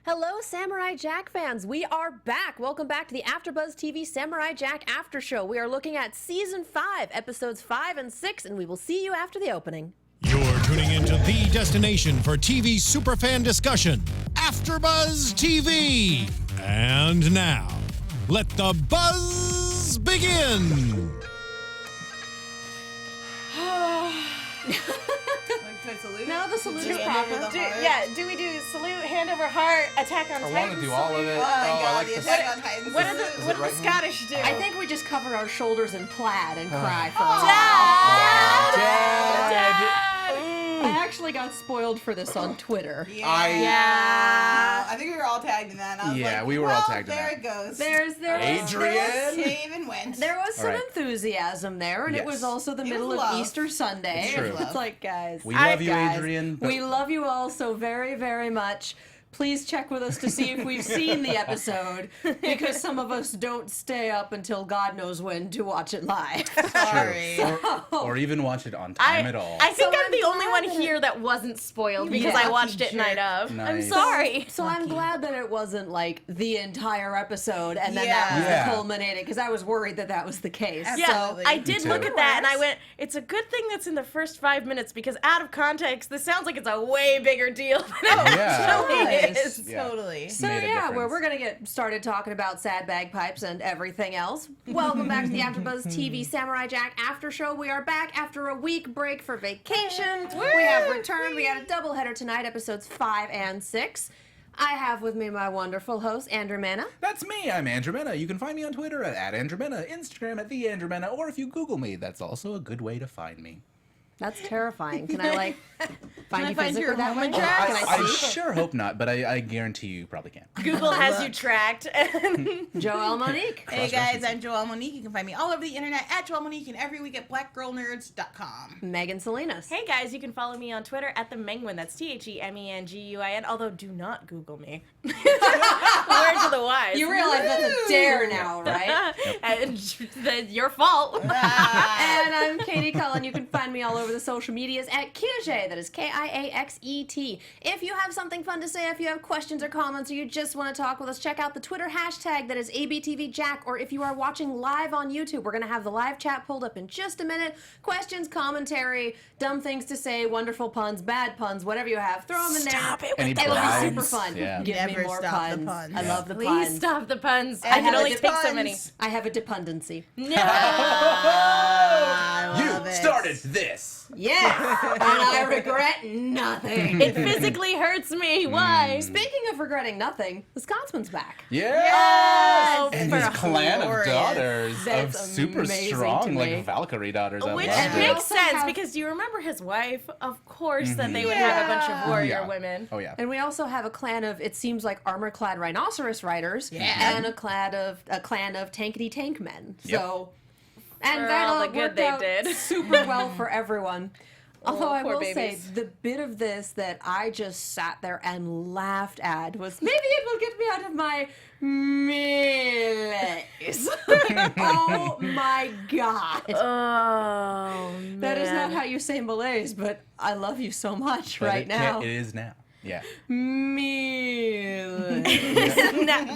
Hello, Samurai Jack fans. We are back. Welcome back to the AFTERBUZZ TV Samurai Jack After Show. We are looking at Season 5, Episodes 5 and 6, and we will see you after the opening. You're tuning into the destination for TV superfan discussion, AFTERBUZZ TV. And now, let the buzz begin. Salute? No, the salute is proper. Do we do salute, hand over heart, attack on Titan? I want to do all of it. Oh my God, I like the the attack on Titan. What do the Scottish do? I think we just cover our shoulders in plaid and cry for I actually got spoiled for this on Twitter. I think we were all tagged in that. And I was like, we were all tagged in there that. it goes. Adrian? Came and went. There was some All right. enthusiasm there, and it was also the middle of love. Easter Sunday. It's true. It's like, guys. We love you, guys, Adrian. but- We love you all so very, very much. Please check with us to see if we've seen the episode, because some of us don't stay up until God knows when to watch it live. Sorry. Or even watch it on time at all. I think So I'm the I'm only glad one that here that wasn't spoiled because Yeah. I watched it Lucky night jerk. of. I'm Nice. sorry. So I'm glad that it wasn't like the entire episode and then Yeah. that was Yeah. the culminating, because I was worried that that was the case. Yeah, Absolutely. I did too. look at that and I went, it's a good thing that's in the first 5 minutes because out of context, this sounds like it's a way bigger deal than it actually Nice. is. Yeah. Totally. So Made a yeah, difference. we're gonna get started talking about sad bagpipes and everything else. Welcome back to the AfterBuzz TV Samurai Jack After Show. We are back after a week break for vacation. We have returned. We had a doubleheader tonight, episodes 5 and 6. I have with me my wonderful host, Andrew Mena. That's me. I'm Andrew Mena. You can find me on Twitter at Andrew Mena, Instagram at the Andrew Mena, or if you Google me, that's also a good way to find me. That's terrifying. Can I find I you find physically your that way? home address? Can I I see? sure hope not, but I guarantee you probably can. Google has you tracked. Joelle Monique. Hey guys, I'm Joelle Monique. You can find me all over the internet at Joelle Monique and every week at blackgirlnerds.com. Megan Salinas. Hey guys, you can follow me on Twitter at the Menguin. That's TheMenguin. Although do not Google me. Word to the wise. You realize that's a dare now, right? And that's your fault. And I'm Katie Cullen. You can find me all over the social medias at Kiaxet. That is Kiaxet. If you have something fun to say, if you have questions or comments, or you just want to talk with us, check out the Twitter hashtag that is ABTVJack. Or if you are watching live on YouTube, we're going to have the live chat pulled up in just a minute. Questions, commentary, dumb things to say, wonderful puns, bad puns, whatever you have, throw them in there. Stop it Any with the It'll be puns? super fun. Yeah. Give me Never more stop puns. the puns. I love the Please puns. stop the puns. And I can have only the pick so puns. many. I have a dependency. No. I love You it. started this. Yes, and I regret nothing. It physically hurts me. Why? Speaking of regretting nothing, the Scotsman's back. Yeah. And For his a clan of glorious- daughters That's of super amazing to strong, me. like Valkyrie daughters. I Which loved And we it. makes also sense have- because do you remember his wife? Of course that they would Yeah. have a bunch of warrior Yeah. women. Oh yeah. And we also have a clan of, it seems like, armor-clad rhinoceros riders, Yeah. and a clan of tankety tank men. Yep. So, and For that all all the good worked they out did. super well for everyone. Although I poor will say, babies. the bit of this that I just sat there and laughed at was, maybe it will get me out of my malaise. Oh my god. Oh, man. That is not how you say malaise, but I love you so much But right now. It is now. Yeah. Malaise.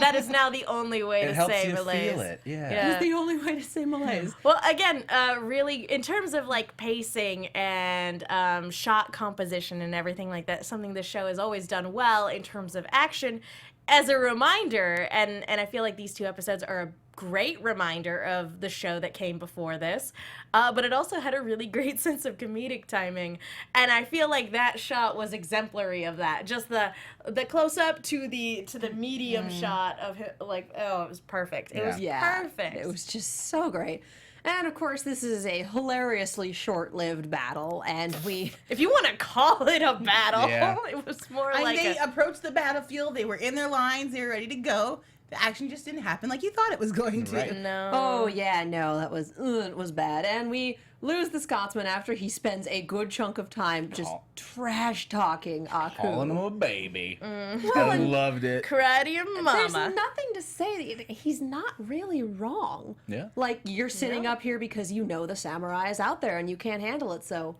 That is now the only way It to helps say you malaise. feel it. Yeah. Yeah. That's the only way to say malaise. Well, again, really, in terms of like pacing and shot composition and everything like that, something this show has always done well in terms of action. As a reminder, and I feel like these two episodes are a great reminder of the show that came before this, but it also had a really great sense of comedic timing, and I feel like that shot was exemplary of that. Just the close up to the medium shot of it, like, oh, it was perfect. It was perfect. It was just so great. And of course, this is a hilariously short-lived battle, and we... If you want to call it a battle, Yeah. it was more And like they a... approached the battlefield. They were in their lines. They were ready to go. The action just didn't happen like you thought it was going to. Right. No. Oh, yeah, no, that was... it was bad. And we lose the Scotsman after he spends a good chunk of time just trash-talking Aku. Calling him a baby. Mm-hmm. I loved it. Cry to your There's mama. nothing to say. He's not really wrong. Yeah. Like, you're sitting up here because you know the samurai is out there and you can't handle it, so...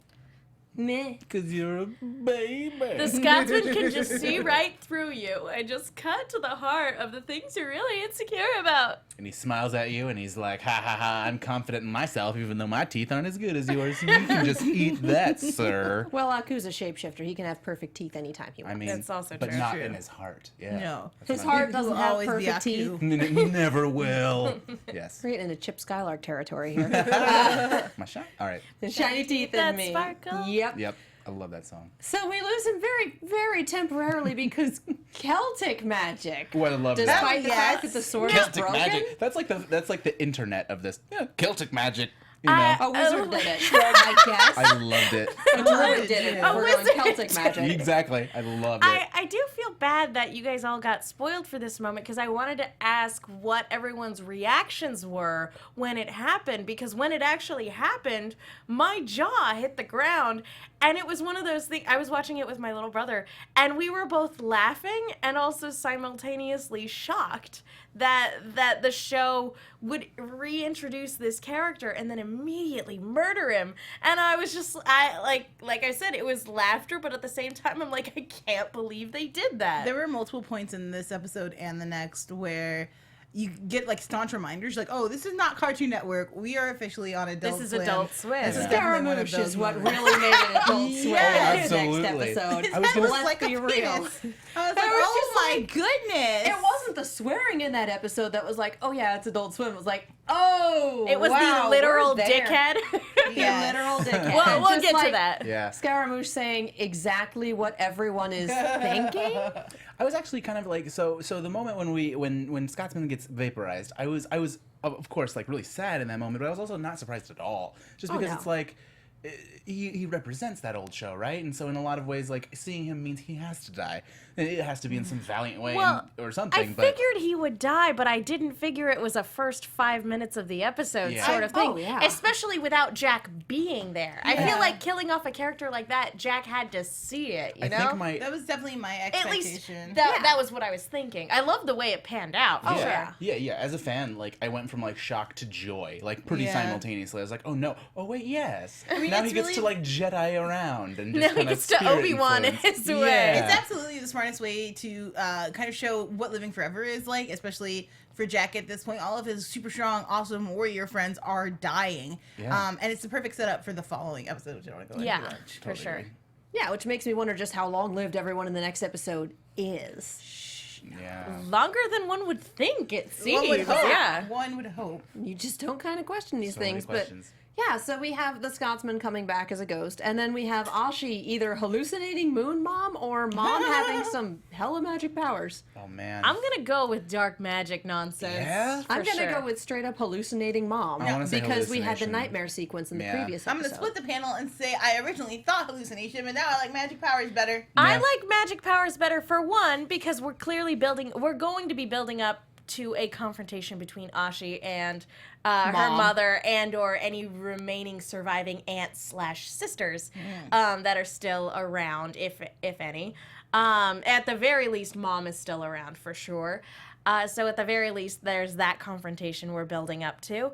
Meh. Because you're a baby. The Scotsman can just see right through you and just cut to the heart of the things you're really insecure about. And he smiles at you and he's like, ha ha ha, I'm confident in myself even though my teeth aren't as good as yours. You can just eat that, sir. Well, Aku's a shapeshifter. He can have perfect teeth anytime he I wants. mean, That's also but true. not True. in his heart. Yeah. No. His heart doesn't Will have always be perfect teeth. Aku. And it never will. Yes. We're getting into Chip Skylark territory here. My shot? All right. The shiny teeth in that me. sparkle. Yep. Yep. I love that song. So we lose him very, very temporarily because Celtic magic. What I love that. Despite the Yes. fact that the sword is Celtic broken. magic. That's like the internet of this. Yeah, Celtic magic. You know. A wizard did it, I guess. I loved it. A druid did it. A We're wizard going Celtic did magic. Exactly. I loved it. I do feel bad that you guys all got spoiled for this moment because I wanted to ask what everyone's reactions were when it happened, because when it actually happened, my jaw hit the ground, and it was one of those things. I was watching it with my little brother, and we were both laughing and also simultaneously shocked that the show would reintroduce this character and then immediately murder him. And I was just, like I said, it was laughter, but at the same time, I'm like, I can't believe they did that. There were multiple points in this episode and the next where you get like staunch reminders, like, "Oh, this is not Cartoon Network. We are officially on Adult This is Swim." Adult Swim. This is Yeah. definitely one of Scaramouche those is what moments. really made it Adult Swim Yes. next Absolutely. episode. His head was Let's like a be real. penis. I was like, was "Oh just my like- goodness!" It wasn't the swearing in that episode that was like, oh yeah, it's Adult Swim. It was like, oh, It was wow, the literal we're there. dickhead. Yeah. The literal dickhead. Well, we'll Just get to like that. Yeah. Scaramouche saying exactly what everyone is thinking. I was actually kind of like so the moment when Scotsman gets vaporized, I was of course like really sad in that moment, but I was also not surprised at all. Just because no. it's like he represents that old show, right? And so in a lot of ways, like seeing him means he has to die. It has to be in some valiant way Well, or something. I but figured he would die, but I didn't figure it was a first 5 minutes of the episode Yeah. sort of thing. Oh, yeah. Especially without Jack being there. I Yeah. feel like killing off a character like that, Jack had to see it, you I know? think my That was definitely my At expectation. least that was what I was thinking. I love the way it panned out. For sure. Yeah. As a fan, like I went from like shock to joy, like pretty Yeah. simultaneously. I was like, oh no, oh wait, yes. mean, now it's he gets really- to like Jedi around and just Now he kind of gets to Obi-Wan in influence. his way. It's absolutely the smartest way to kind of show what living forever is like, especially for Jack at this point. All of his super strong, awesome warrior friends are dying. Yeah. And it's the perfect setup for the following episode, which I don't want to go Yeah, into much. for Totally sure. agree. Yeah, which makes me wonder just how long-lived everyone in the next episode is. Yeah. Longer than one would think, it seems. One would hope. Yeah. One would hope. You just don't kind of question these So many things, but questions. yeah. So we have the Scotsman coming back as a ghost, and then we have Ashi either hallucinating Moon Mom or Mom having some hella magic powers. Oh man. I'm going to go with dark magic nonsense. Yeah? for I'm gonna sure. go with straight up hallucinating Mom I wanna say because we had the hallucination. nightmare sequence in the Yeah. previous I'm episode. going to split the panel and say I originally thought hallucination, but now I like magic powers better. I Yeah. like magic powers better for one because we're going to be building up to a confrontation between Ashi and her Mom. mother and or any remaining surviving aunts / sisters that are still around, if any. At the very least, Mom is still around for sure. So at the very least, there's that confrontation we're building up to.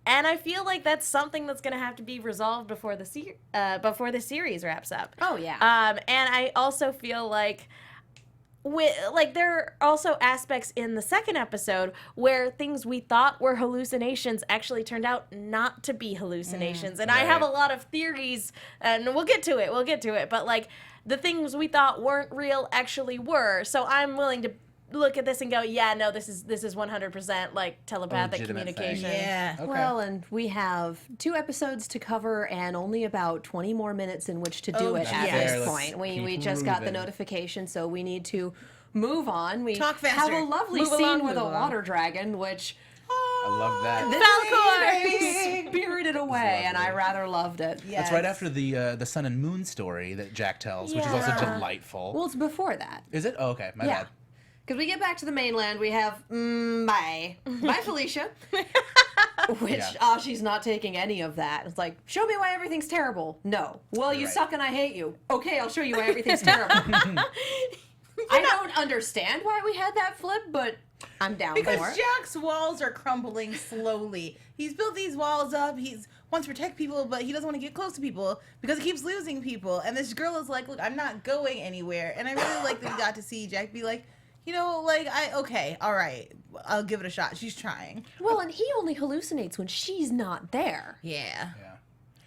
And I feel like that's something that's going to have to be resolved before the series wraps up. Oh, yeah. And I also feel like there are also aspects in the second episode where things we thought were hallucinations actually turned out not to be hallucinations. And I have a right. lot of theories, and we'll get to it. But like the things we thought weren't real actually were. So I'm willing to look at this and go, yeah, no, this is 100% like telepathic legitimate thing. communication. Yeah. Okay. Well, and we have 2 episodes to cover and only about 20 more minutes in which to do Oh, it at yeah. this Let's point. We keep just got the moving. notification, so we need to move on. We Talk have faster. a lovely Move scene along, with a move along. water dragon, which I love that. this is spirited away, and I lovely. rather loved it. Yes. That's right after the Sun and Moon story that Jack tells, which is also Yeah. delightful. Well, it's before that. Is it? Oh, okay. My Yeah. bad. Because we get back to the mainland, we have bye Felicia, which Yeah. Ashi's not taking any of that. It's like, show me why everything's terrible. No. Well, you Right. suck and I hate you. Okay, I'll show you why everything's terrible. I don't understand why we had that flip, but I'm down Because for it. Jack's walls are crumbling slowly. He's built these walls up. He's wants to protect people, but he doesn't want to get close to people because he keeps losing people. And this girl is like, look, I'm not going anywhere. And I really like that we got to see Jack be like, you know, like, okay, all right, I'll give it a shot. She's trying. Well, and he only hallucinates when she's not there. Yeah.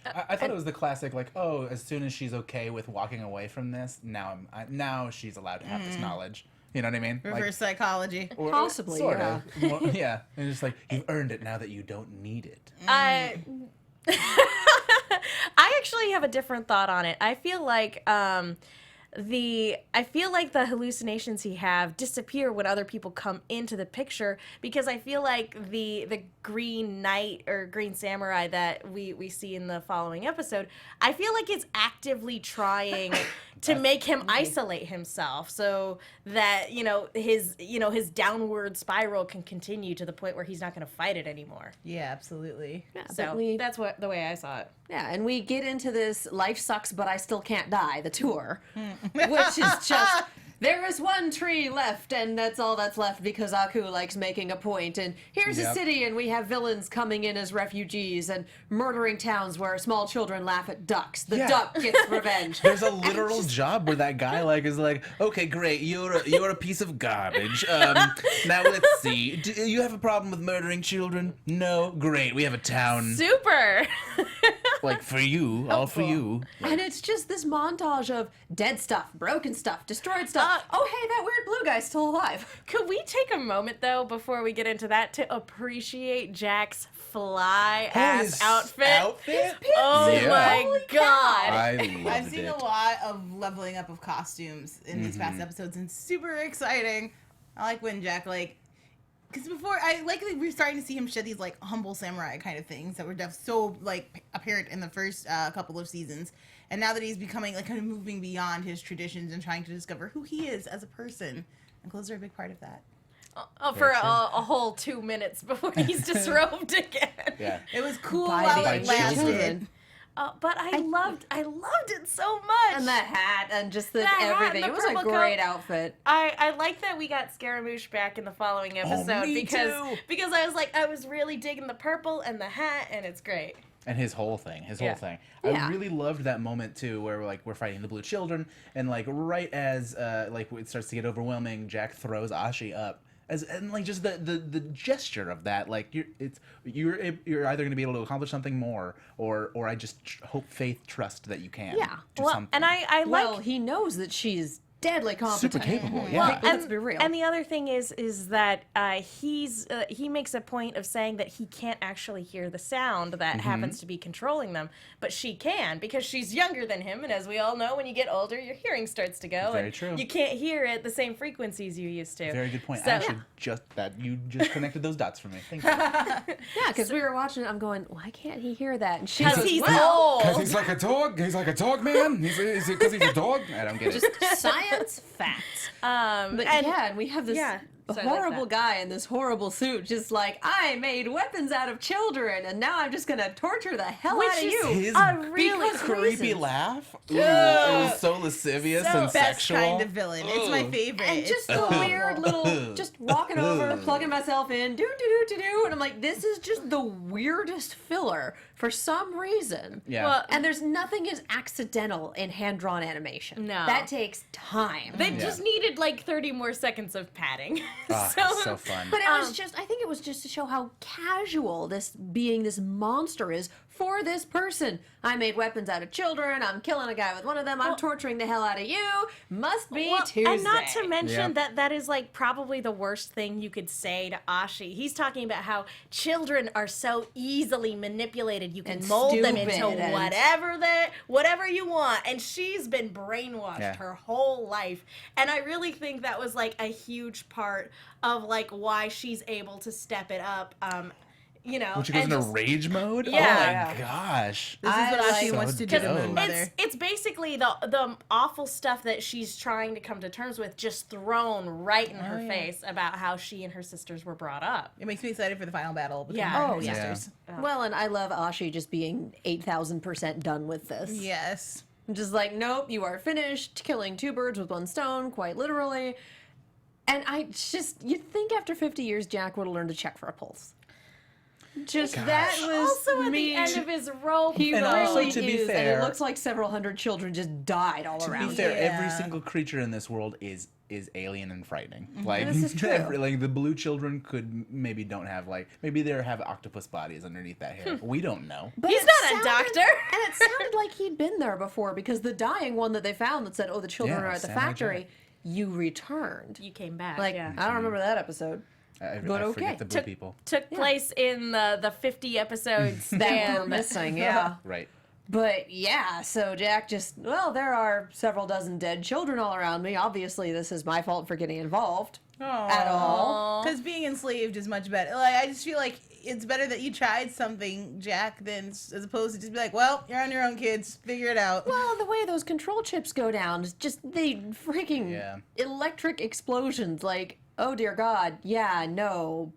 I thought it was the classic, like, oh, as soon as she's okay with walking away from this, now she's allowed to have this knowledge. You know what I mean? Reverse psychology. Possibly, sort yeah. of. Well, yeah. And it's like, you've earned it now that you don't need it. I actually have a different thought on it. I feel like the hallucinations he have disappear when other people come into the picture, because I feel like the Green Knight or Green Samurai that we see in the following episode, I feel like it's actively trying to make him isolate himself so that his downward spiral can continue to the point where he's not going to fight it anymore. Yeah, absolutely. Yeah, So that's the way I saw it. Yeah, and we get into this life sucks but I still can't die, the tour, which is just, there is one tree left and that's all that's left because Aku likes making a point, and here's a city and we have villains coming in as refugees and murdering towns where small children laugh at ducks. The duck gets revenge. There's a literal job where that guy is like, okay, great, you're a piece of garbage. Now let's see. Do you have a problem with murdering children? No, great. We have a town. Super. Like for you, all for you. And it's just this montage of dead stuff, broken stuff, destroyed stuff. Oh, hey, that weird blue guy's still alive. Could we take a moment, though, before we get into that, to appreciate Jack's fly-ass outfit? Oh, Yeah. my Holy God. I loved I've seen it. a lot of leveling up of costumes in these past episodes, and super exciting. I like when Jack, because before, I like that we're starting to see him shed these, humble samurai kind of things that were so, apparent in the first couple of seasons. And now that he's becoming, kind of moving beyond his traditions and trying to discover who he is as a person. And clothes are a big part of that. For a whole 2 minutes before he's disrobed again. Yeah. It was cool By while the it lasted. children. But I loved it so much. And the hat and just the hat and everything. the It was a purple great coat. outfit. I like that we got Scaramouche back in the following episode me because too. I was really digging the purple and the hat, and it's great. And his whole thing. Yeah. I really loved that moment too, where we're fighting the blue children, and right as it starts to get overwhelming, Jack throws Ashi up, just the gesture of that, you're either going to be able to accomplish something more, or I just faith, trust that you can. Yeah. Do Well, something. and I like. Well, he knows that she's deadly competent. Super capable. Like, Yeah. let's be real. And the other thing is that he makes a point of saying that he can't actually hear the sound that happens to be controlling them, but she can because she's younger than him. And as we all know, when you get older, your hearing starts to go. Very and true. You can't hear at the same frequencies you used to. Very good point. So- Actually, you just connected those dots for me. Thank you. yeah, because we were watching it, I'm going, why can't he hear that? And she Because goes, he's well, Because old. he's like a dog. He's like a dog, man. Is it because he's a dog? I don't get it. just science facts. But and we have this so I like horrible that. guy in this horrible suit, just like, I made weapons out of children, and now I'm just going to torture the hell Which out of is you. His really creepy reasons. laugh. Ooh, it was so lascivious and Best sexual. kind of villain. It's my Ugh. favorite. And It's just so the weird awful. little, just walking over, plugging myself in, do, and I'm like, this is just the weirdest filler for some reason. Yeah. Well, And there's nothing is accidental in hand-drawn animation. No. That takes time. They just needed 30 more seconds of padding. So fun. But it was just, I think it was just to show how casual this monster is for this person. I made weapons out of children. I'm killing a guy with one of them. I'm torturing the hell out of you. Must be Tuesday. And not to mention Yep. that is probably the worst thing you could say to Ashi. He's talking about how children are so easily manipulated. You can And mold them stupid into and- whatever you want. And she's been brainwashed Yeah. her whole life. And I really think that was a huge part of why she's able to step it up. When she goes into rage mode? Yeah. Oh my gosh. This is I what like- Ashi So wants to do to dope. Moon Mother. It's basically the awful stuff that she's trying to come to terms with just thrown right in her face about how she and her sisters were brought up. It makes me excited for the final battle between Yeah. her and Oh, her yeah. sisters. Well, and I love Ashi just being 8,000% done with this. Yes. I'm just like, nope, you are finished killing two birds with one stone, quite literally. And you'd think after 50 years, Jack would have learned to check for a pulse. Just that was Also at me. the end of his rope. He And really also, to be is, and fair- it looks like several hundred children just died all To around. be fair, every Yeah. single creature in this world is alien and frightening. Like, This is true. like the blue children could maybe don't have maybe they have octopus bodies underneath that hair. We don't know. But He's it not a sounded- doctor. And it sounded like he'd been there before because the dying one that they found that said, "Oh, the children Yeah, are at the Samurai factory," Jack. you returned. You came back. Like, yeah. I don't remember that episode. I But okay. forget the blue people. Took place in the 50 episodes That we're span. missing, yeah. Right. But yeah, so Jack just, well, there are several dozen dead children all around me. Obviously, this is my fault for getting involved at all. Because being enslaved is much better. Like, I just feel like it's better that you tried something, Jack, than as opposed to just be like, well, you're on your own, kids. Figure it out. Well, the way those control chips go down is just they freaking Yeah. electric explosions. Like, oh dear God, yeah, no.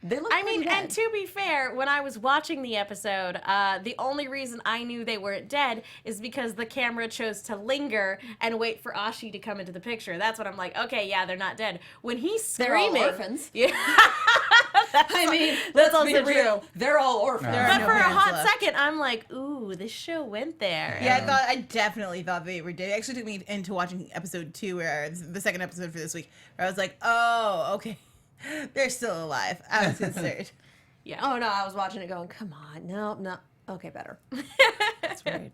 They look I mean, pretty and dead. to be fair, when I was watching the episode, the only reason I knew they weren't dead is because the camera chose to linger and wait for Ashi to come into the picture. That's when I'm like, okay, yeah, they're not dead. When he's They're all screaming, orphans. yeah, I mean, that's let's be also real. true. They're all orphans. There are But no for a hands hot left. second, I'm like, ooh, this show went there. Yeah, I definitely thought they were dead. It actually took me into watching episode 2, where the second episode for this week, where I was like, oh, okay, they're still alive. I was concerned. Yeah. Oh no, I was watching it going, come on, no, okay, better. That's right.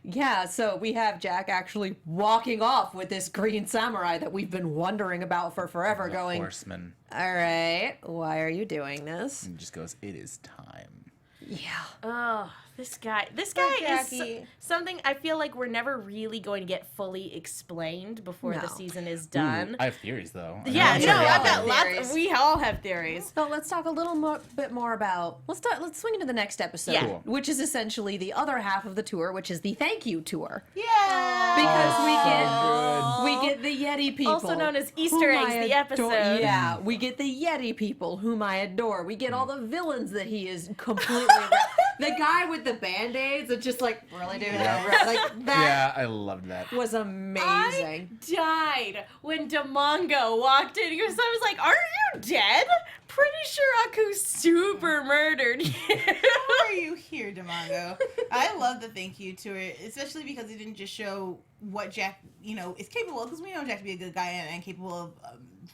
Yeah, so we have Jack actually walking off with this green samurai that we've been wondering about for forever, going, Horseman. all right, why are you doing this? And just goes, it is time. Yeah. Oh, this guy is Jackie. something I feel like we're never really going to get fully explained before the No. season is Ooh, done. I have theories though. Yeah, I'm no, sure I've we all got have. lots. theories. We all have theories. So let's talk a little bit more about. Let's swing into the next episode, Yeah. Cool. which is essentially the other half of the tour, which is the thank you tour, Yeah. because we get the Yeti people, Also known as Easter whom eggs, I the adore. episode. Yeah, we get the Yeti people whom I adore. We get all the villains that he is completely. The guy with the band-aids, it's just like really dude, like that Yeah, I loved that. was amazing. I died when Damongo walked in. I was like, "Aren't you dead? Pretty sure Aku's super murdered you." Why are you here, Damongo? I love the thank you tour, especially because it didn't just show what Jack, is capable of, because we know Jack to be a good guy and capable of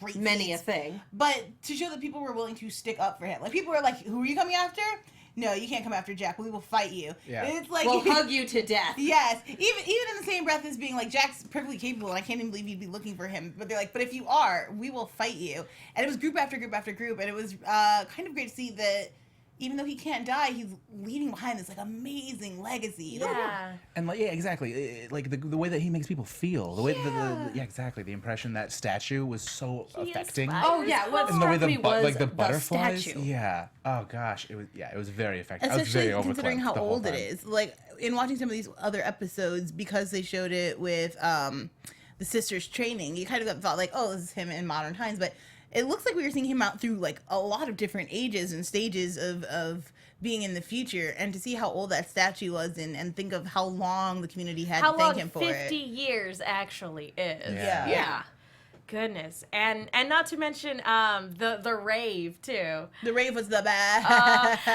great Many a feats. thing. But to show that people were willing to stick up for him. Like, people were like, who are you coming after? No, you can't come after Jack. We will fight you. Yeah. And it's like, We'll hug you to death. yes, even in the same breath as being like, Jack's perfectly capable, and I can't even believe you'd be looking for him. But they're like, but if you are, we will fight you. And it was group after group after group, and it was kind of great to see that even though he can't die, he's leaving behind this like amazing legacy. Like, Yeah. And like, yeah, exactly. Like the way that he makes people feel, the way, yeah, exactly. The impression that statue was so affecting. inspires Oh yeah, what And the way struck me was like the butterflies, statue. yeah. Oh gosh, it was very effective. I was especially very considering overclocked how the whole old it time. is. Like, in watching some of these other episodes, because they showed it with the sisters training, you kind of thought like, oh, this is him in modern times, but it looks like we were seeing him out through like a lot of different ages and stages of being in the future, and to see how old that statue was, and think of how long the community had How to thank long him for 50 it. years actually is. Yeah. Yeah. Goodness. And not to mention the rave too. The rave was the best.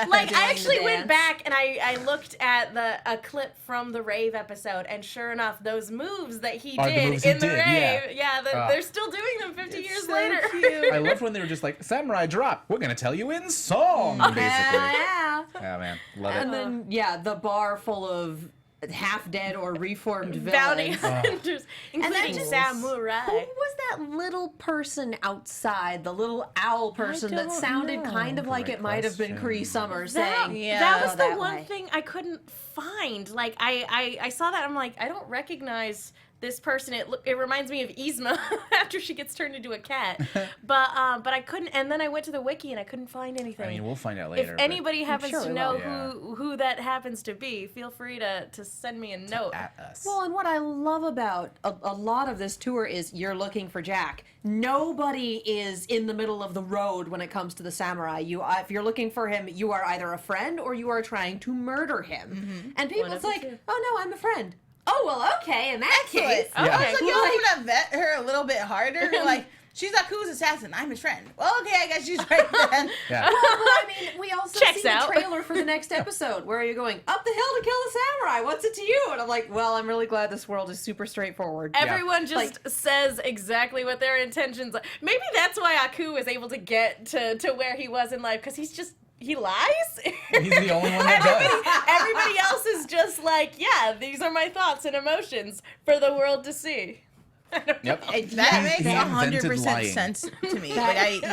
Like, Doing I the actually went dance. back and I looked at a clip from the rave episode, and sure enough, those moves that he Are the did moves he in the did, rave, yeah. they're still doing them 50 years so later. cute. I loved when they were just like, samurai drop. We're gonna tell you in song, basically. Yeah. Yeah, man, love And it. then yeah, the bar full of half dead or reformed Bounty villains. hunters, including just- samurai. Who was that little person outside? The little owl person that don't sounded know. kind of like Great it might have been question. Cree Summers That, saying, Yeah. that was "Go the that one way." thing I couldn't find. Like, I saw that, I'm like, I don't recognize this person. It reminds me of Yzma after she gets turned into a cat. But I couldn't, and then I went to the wiki and I couldn't find anything. I mean, we'll find out later. if but anybody happens sure to we know will. Yeah. who that happens to be, feel free to send me a note. at us. Well, and what I love about a lot of this tour is you're looking for Jack. Nobody is in the middle of the road when it comes to the samurai. If you're looking for him, you are either a friend or you are trying to murder him. And people, One it's of the like, two. oh no, I'm a friend. Oh well, okay. In that case, I was like, cool. y'all want to vet her a little bit harder? Like, she's Aku's assassin. I'm his friend. Well, okay, I guess she's right then. Yeah. Well, I mean, we also Checks see out. the trailer for the next episode. Where are you going? Up the hill to kill a samurai. What's it to you? And I'm like, well, I'm really glad this world is super straightforward. Everyone just says exactly what their intentions are. Maybe that's why Aku was able to get to where he was in life, because he lies. He's the only one that does. Everybody else is just like, yeah, these are my thoughts and emotions for the world to see. Yep. That makes he invented 100% lying. sense to me. Like,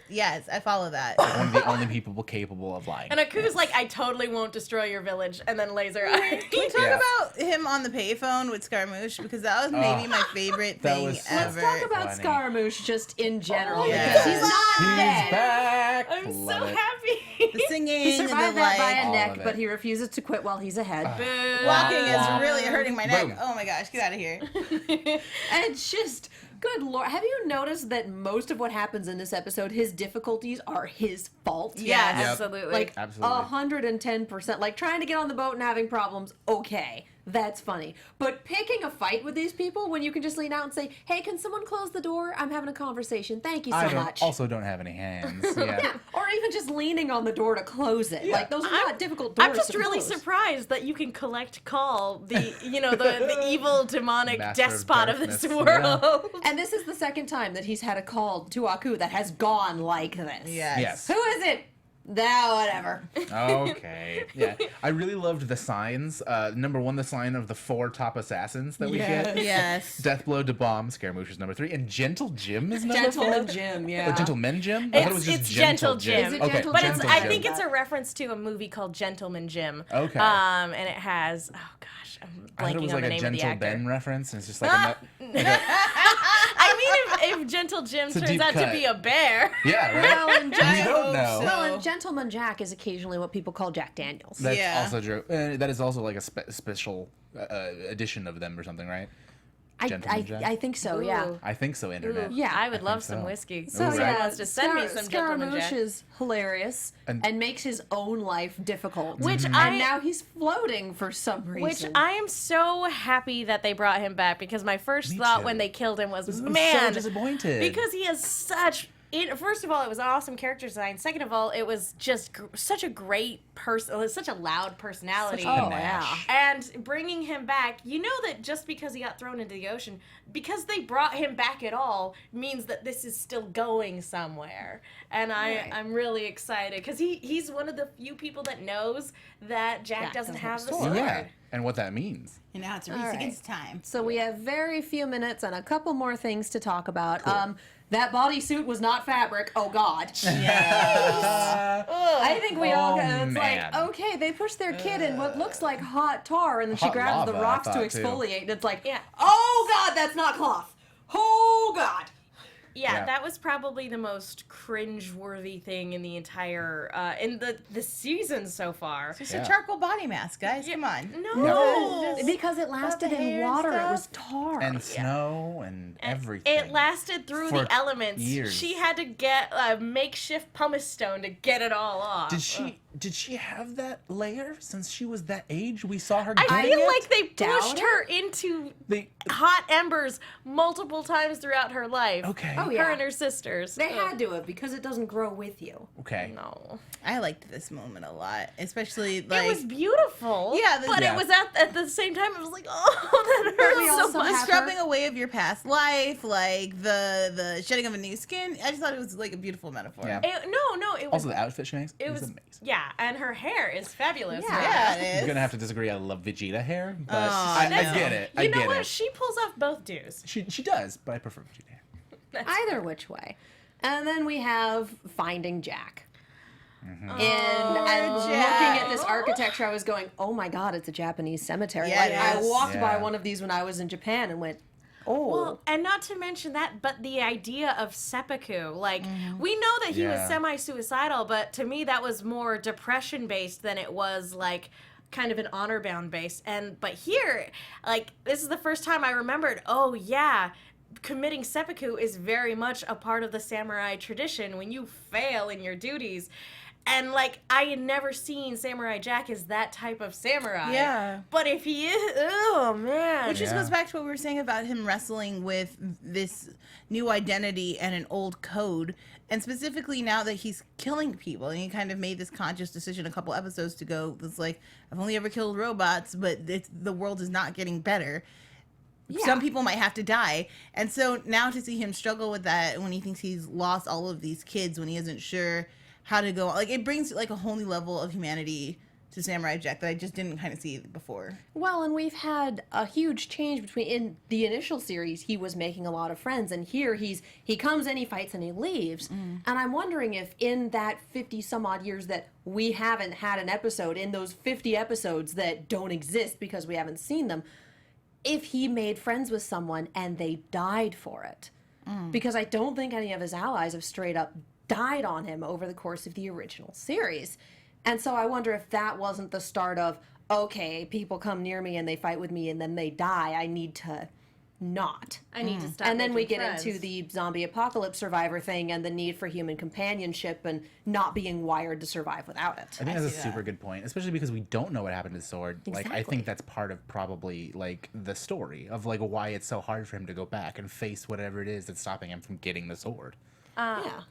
yes, I follow that. One of the only people capable of lying. And Aku's like, I totally won't destroy your village, and then laser eye. Can we talk Yeah. about him on the payphone with Scaramouche? Because that was maybe my favorite that thing was so ever. Let's talk about Funny. Scaramouche just in general. yeah. Because he's not He's dead. back. I'm Love so it. happy. The singing He and the survived that by like. a All neck, of it. but he refuses to quit while he's ahead. Walking is Wah, really hurting my neck. boom. Oh my gosh, get out of here. And it's just, good lord. Have you noticed that most of what happens in this episode, his difficulties are his fault? Yeah, Yep. absolutely. Like, Absolutely. 110%. Like, trying to get on the boat and having problems, okay. That's funny. But picking a fight with these people when you can just lean out and say, hey, can someone close the door? I'm having a conversation. Thank you so I much. also don't have any hands. Yeah. Yeah, or even just leaning on the door to close it. Like, those are not difficult doors I'm just to really close. surprised that you can call the evil demonic Master of despot of this darkness, world. And this is the second time that he's had a call to Aku that has gone like this. Yes. Yes. Who is it? Whatever. Okay. Yeah. I really loved the signs. Number one, the sign of the 4 top assassins that we get. Yes. Deathblow to Bomb, Scaramouche is number 3, and Gentle Jim is number 4. Gentleman Jim, yeah. Gentleman Jim? I thought it was just It's Gentle Jim. Is it Okay, Gentle But Jim? it's, Gentle I Jim. think it's a reference to a movie called Gentleman Jim. Okay. And it has, oh gosh, I'm I thought it blanking was on like the a name of the Gentle actor. Ben reference, and it's just like I mean, if Gentle Jim a turns deep out cut. to be a bear. yeah, right? Well, and We don't know. Well, and Gentleman Jack is occasionally what people call Jack Daniels. That's Yeah. also true. That is also like a special edition of them or something, right? Gentleman Jack? I think so, yeah. Ooh. I think so, Internet. Yeah. I would love so. some whiskey. So Someone right. wants to send me some Gentleman Scaramouche Jack. is hilarious And- and makes his own life difficult. Which and I- now he's floating for some reason. Which I am so happy that they brought him back, because my first Me thought too. when they killed him was, I'm man, so disappointed. because he has such. First of all, it was an awesome character design. Second of all, it was just such a great person, such a loud personality. Such a Oh, panache. And bringing him back, you know that just because he got thrown into the ocean, because they brought him back at all, means that this is still going somewhere. And Right. I'm really excited, because he's one of the few people that knows that Jack doesn't have the sword. Yeah, and what that means. And now it's a race All right. against time. So we have very few minutes and a couple more things to talk about. That bodysuit was not fabric. Oh God. I think we all. Oh, It's man. like, okay, they push their kid in what looks like hot tar, and then she Hot grabs the lava, I rocks to thought, too. exfoliate, and it's like, Yeah. oh God, that's not cloth. Oh God. Yeah, that was probably the most cringe-worthy thing in the entire in the season so far. Just Yeah. a charcoal body mask, guys. Come on. No, Because it lasted the in hair and water, it stuff. was tar. And snow and everything. it lasted through For the elements. years. She had to get a makeshift pumice stone to get it all off. Did she have that layer since she was that age? We saw her I getting feel it? like they Doubt pushed it. her into They- hot embers multiple times throughout her life. Okay. Oh, yeah. Her and her sisters. They Ugh. had to have, because it doesn't grow with you. Okay. No. I liked this moment a lot, especially like It was beautiful. Yeah, but Yeah. it was at the same time. It was like, oh, that hurts we so also much. the have scrubbing away of your past life, like the shedding of a new skin. I just thought it was like a beautiful metaphor. Yeah. No, it was. Also, the outfit she makes it is was amazing. yeah, and her hair is fabulous. Yeah. Yeah, it I'm is. gonna have to disagree. I love Vegeta hair, but Aw, I no. get it. I You know get what? it. She pulls off both dues. She does, but I prefer Vegeta hair. Either which way. And then we have Finding Jack. Mm-hmm. And looking Jack. at this architecture, I was going, oh my God, it's a Japanese cemetery. Yeah, Like, it I is. walked by Yeah. one of these when I was in Japan and went, oh. Well, and not to mention that, but the idea of seppuku, like we know that he was Yeah. semi-suicidal, but to me that was more depression-based than it was like kind of an honor-bound based. But here, like this is the first time I remembered. Oh yeah. Committing seppuku is very much a part of the samurai tradition when you fail in your duties. And, like, I had never seen Samurai Jack as that type of samurai. Yeah. But if he is, oh, man. Which just goes back to what we were saying about him wrestling with this new identity and an old code. And specifically now that he's killing people, and he kind of made this conscious decision a couple episodes to go, it's like, I've only ever killed robots, but the world is not getting better. Yeah. Some people might have to die. And so now to see him struggle with that when he thinks he's lost all of these kids, when he isn't sure how to go, like, it brings like a whole new level of humanity to Samurai Jack that I just didn't kind of see before. Well, and we've had a huge change between, in the initial series, he was making a lot of friends, and here he comes in, he fights, and he leaves. And I'm wondering if in that 50 some odd years that we haven't had an episode, in those 50 episodes that don't exist because we haven't seen them, if he made friends with someone and they died for it. Because I don't think any of his allies have straight up died on him over the course of the original series. And so I wonder if that wasn't the start of, okay, people come near me and they fight with me and then they die. I need to not. I need to stop. And then we making get friends. into the zombie apocalypse survivor thing and the need for human companionship and not being wired to survive without it. I think that's a see super that. good point, especially because we don't know what happened to Sword. Like, I Exactly. think that's part of probably like the story of like why it's so hard for him to go back and face whatever it is that's stopping him from getting the sword.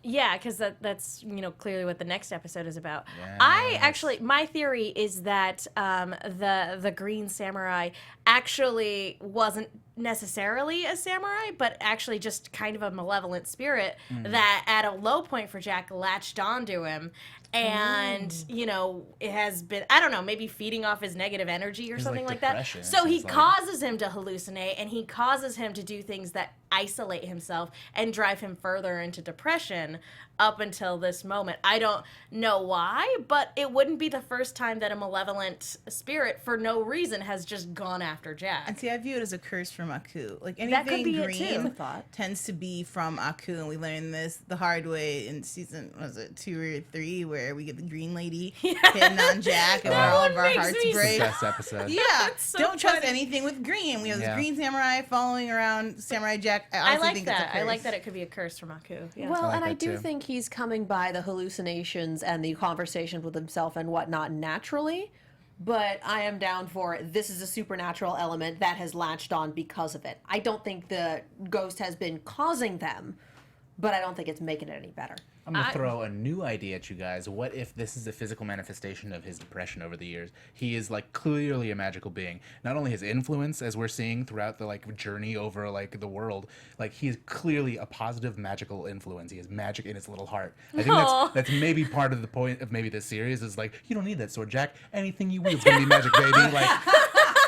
Yeah, because that's clearly what the next episode is about. I actually, my theory is that the Green Samurai actually wasn't necessarily a samurai, but actually just kind of a malevolent spirit that at a low point for Jack latched onto him. And, it has been, I don't know, maybe feeding off his negative energy or His, something like, like that. depression, So he it's like- causes him to hallucinate, and he causes him to do things that isolate himself and drive him further into depression up until this moment. I don't know why, but it wouldn't be the first time that a malevolent spirit, for no reason, has just gone after And Jack. see, I view it as a curse from Aku. Like That could anything be it, too. green That's a thought. tends to be from Aku, and we learned this the hard way in season, was it 2 or 3, where we get the green lady hitting on Jack, and all of our makes hearts me break. Best episode. Yeah, so don't trust funny. anything with green. We have this Yeah. green samurai following around Samurai Jack. I I honestly like think it's a that. I like curse. that it could be a curse from Aku. Yeah. Well, like and I that do too. think he's coming by the hallucinations and the conversations with himself and whatnot naturally. But I am down for this is a supernatural element that has latched on because of it. I don't think the ghost has been causing them, but I don't think it's making it any better. I'm going to throw a new idea at you guys. What if this is a physical manifestation of his depression over the years? He is like clearly a magical being. Not only his influence, as we're seeing throughout the like journey over like the world, like he is clearly a positive magical influence. He has magic in his little heart. I think that's maybe part of the point of maybe this series is like, you don't need that sword, Jack. Anything you wield is going to be magic, baby. Like,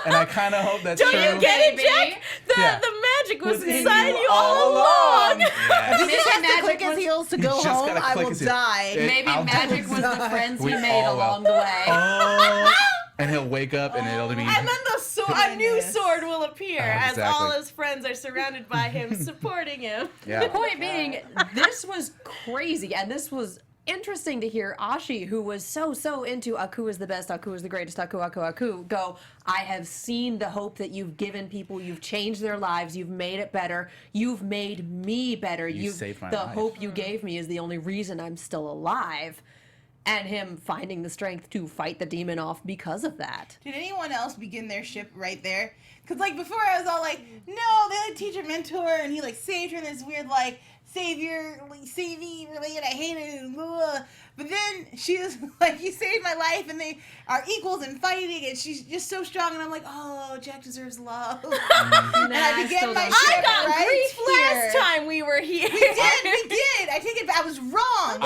and I kind of hope that's Don't true. you get it, Baby. Jack? Yeah. The magic was Within inside you you all along. Yeah. He just has to Magic click his was- heels to go just home. gotta I click will his heels. die. Yeah. Maybe I'll magic die. was the friends We he made all will. along the way. Oh. And he'll wake up and it'll be... And then a new Goodness. sword will appear as Exactly. all his friends are surrounded by him, supporting him. Yeah. Point being, this was crazy, and this was interesting to hear Ashi, who was so into Aku is the best, Aku is the greatest, Aku, go, I have seen the hope that you've given people, you've changed their lives, you've made it better, you've made me better, You saved my the life. hope you gave me is the only reason I'm still alive. And him finding the strength to fight the demon off because of that. Did anyone else begin their ship right there? Because, like, before I was all like, no, they like teacher mentor, and he, like, saved her in this weird, like, savior, like, saving related, I hate it, and blah, blah. But then she was like, you saved my life, and they are equals in fighting, and she's just so strong, and I'm like, oh, Jack deserves love. And I began still my don't. ship I got right grief here. last time we were here. We did. I take it back. I was wrong.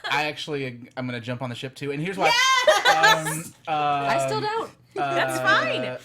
I actually, I'm going to jump on the ship too. And here's why. I still don't. That's fine.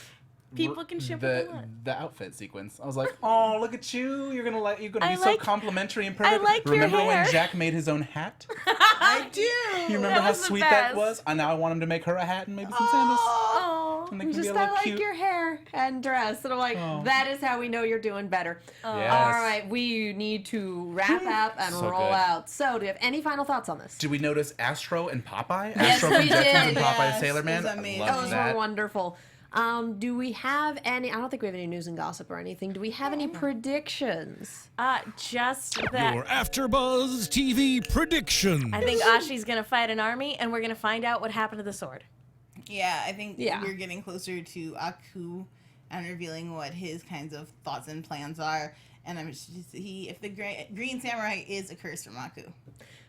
People can ship what they the want. the outfit sequence. I was like, oh, look at you! You're gonna I be so like- complimentary and perfect. like your Remember hair. when Jack made his own hat? I do. You remember That how was the sweet that best. was? And now I want him to make her a hat and maybe some sandals. Oh. And they can be Just a I little like cute. your hair and dress. And I'm like, Oh. that is how we know you're doing better. Yes. All right, we need to wrap up and So roll good. out. So, do you have any final thoughts on this? Did we notice Astro and Popeye? Yes, Astro we from Jetsons and did. Popeye Yes, Sailor it Man. was I amazing. love Those that. were wonderful. Do we have any? I don't think we have any news and gossip or anything. Do we have any predictions? Just that. Your AfterBuzz TV prediction. I think Ashi's gonna fight an army, and we're gonna find out what happened to the sword. Yeah, I think Yeah. we're getting closer to Aku and revealing what his kinds of thoughts and plans are. And I'm just if the Green Samurai is a curse from Aku.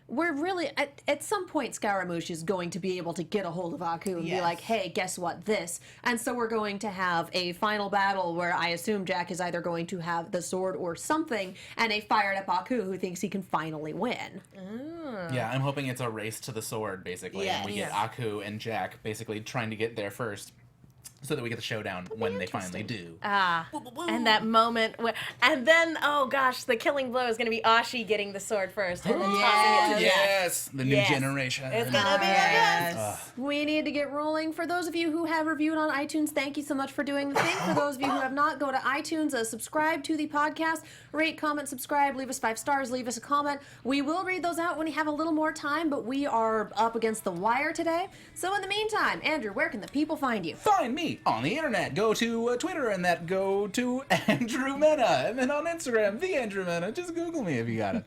We're really at some point Scaramouche is going to be able to get a hold of Aku and be Yes. like, hey, guess what, this. And so we're going to have a final battle where I assume Jack is either going to have the sword or something, and a fired up Aku who thinks he can finally win. Yeah, I'm hoping it's a race to the sword, basically. Yeah, and we get yeah. Aku and Jack basically trying to get there first so that we get the showdown when they finally do. And that moment where, and then, oh gosh, the killing blow is gonna be Ashi getting the sword first, and then tossing it to Jack. Yes! The new Yes. generation. It's gonna be a yes. Yes. We need to get rolling. For those of you who have reviewed on iTunes, thank you so much for doing the thing. For those of you who have not, go to iTunes, subscribe to the podcast, rate, comment, subscribe, leave us 5 stars, leave us a comment. We will read those out when we have a little more time, but we are up against the wire today. So in the meantime, Andrew, where can the people find you? Find me on the internet. Go to Twitter and go to Andrew Mena. And then on Instagram, the Andrew Mena. Just Google me if you got it.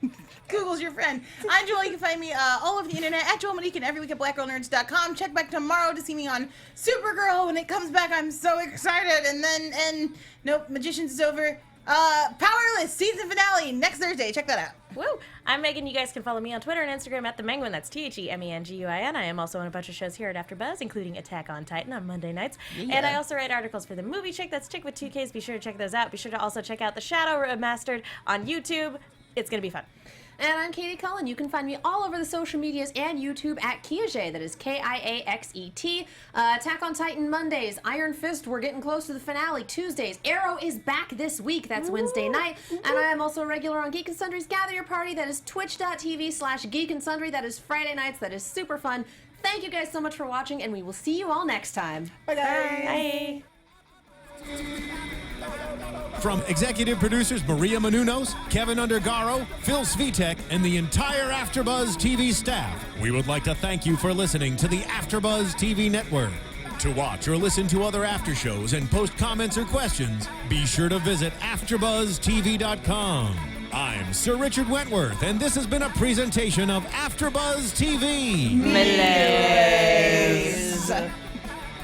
Google's your friend. I'm Joelle. You can find me all over the internet at Joelle Monique and every week at blackgirlnerds.com. Check back tomorrow to see me on Supergirl. When it comes back, I'm so excited. And nope, Magicians is over. Powerless season finale next Thursday. Check that out. Woo! I'm Megan. You guys can follow me on Twitter and Instagram at @themenguin. That's TheMenguin. I am also on a bunch of shows here at AfterBuzz, including Attack on Titan on Monday nights. And I also write articles for the Movie Chick. That's Chick with 2 Ks. Be sure to check those out. Be sure to also check out The Shadow Remastered on YouTube. It's gonna be fun. And I'm Katie Cullen. You can find me all over the social medias and YouTube at Kiaxet. That is Kiaxet. Attack on Titan Mondays. Iron Fist, we're getting close to the finale. Tuesdays. Arrow is back this week. That's Wednesday night. And I am also a regular on Geek and Sundry's Gather Your Party. That is twitch.tv/Geek and Sundry. That is Friday nights. That is super fun. Thank you guys so much for watching, and we will see you all next time. Bye, guys. Bye. From executive producers Maria Menounos, Kevin Undergaro, Phil Svitek, and the entire AfterBuzz TV staff, we would like to thank you for listening to the AfterBuzz TV network. To watch or listen to other after shows and post comments or questions, be sure to visit AfterBuzzTV.com. I'm Sir Richard Wentworth, and this has been a presentation of AfterBuzz TV.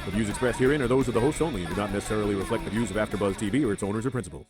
The views expressed herein are those of the hosts only and do not necessarily reflect the views of AfterBuzz TV or its owners or principals.